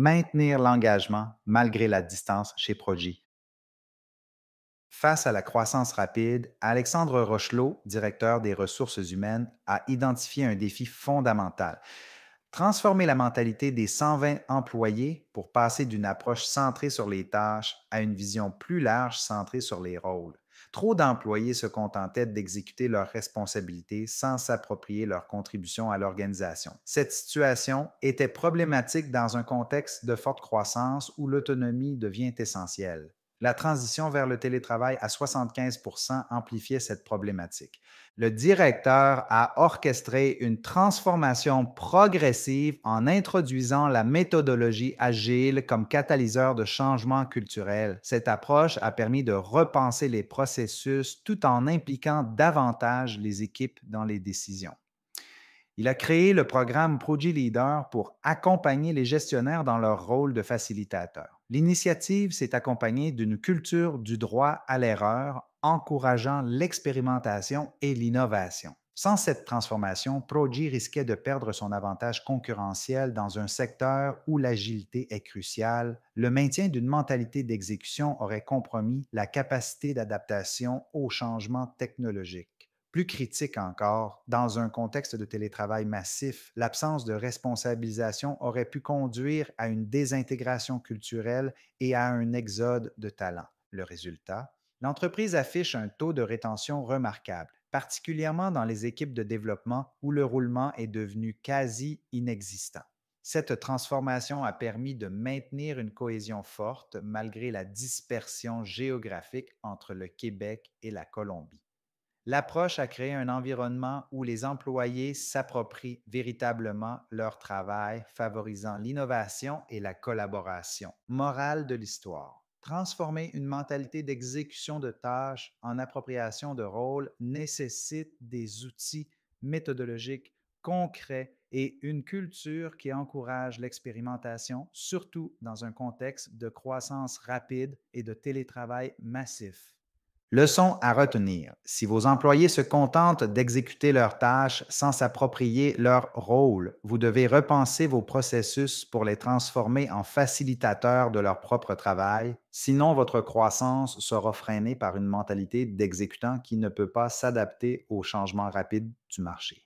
maintenir l'engagement malgré la distance chez Progy. Face à la croissance rapide, Alexandre Rochelot, directeur des ressources humaines, a identifié un défi fondamental. Transformer la mentalité des 120 employés pour passer d'une approche centrée sur les tâches à une vision plus large centrée sur les rôles. Trop d'employés se contentaient d'exécuter leurs responsabilités sans s'approprier leur contribution à l'organisation. Cette situation était problématique dans un contexte de forte croissance où l'autonomie devient essentielle. La transition vers le télétravail à 75 amplifiait cette problématique. Le directeur a orchestré une transformation progressive en introduisant la méthodologie agile comme catalyseur de changement culturel. Cette approche a permis de repenser les processus tout en impliquant davantage les équipes dans les décisions. Il a créé le programme Progy Leader pour accompagner les gestionnaires dans leur rôle de facilitateur. L'initiative s'est accompagnée d'une culture du droit à l'erreur, encourageant l'expérimentation et l'innovation. Sans cette transformation, Progy risquait de perdre son avantage concurrentiel dans un secteur où l'agilité est cruciale. Le maintien d'une mentalité d'exécution aurait compromis la capacité d'adaptation aux changements technologiques. Plus critique encore, dans un contexte de télétravail massif, l'absence de responsabilisation aurait pu conduire à une désintégration culturelle et à un exode de talents. Le résultat, l'entreprise affiche un taux de rétention remarquable, particulièrement dans les équipes de développement où le roulement est devenu quasi inexistant. Cette transformation a permis de maintenir une cohésion forte malgré la dispersion géographique entre le Québec et la Colombie. L'approche a créé un environnement où les employés s'approprient véritablement leur travail, favorisant l'innovation et la collaboration. Morale de l'histoire. Transformer une mentalité d'exécution de tâches en appropriation de rôles nécessite des outils méthodologiques concrets et une culture qui encourage l'expérimentation, surtout dans un contexte de croissance rapide et de télétravail massif. Leçon à retenir. Si vos employés se contentent d'exécuter leurs tâches sans s'approprier leur rôle, vous devez repenser vos processus pour les transformer en facilitateurs de leur propre travail. Sinon, votre croissance sera freinée par une mentalité d'exécutant qui ne peut pas s'adapter aux changements rapides du marché.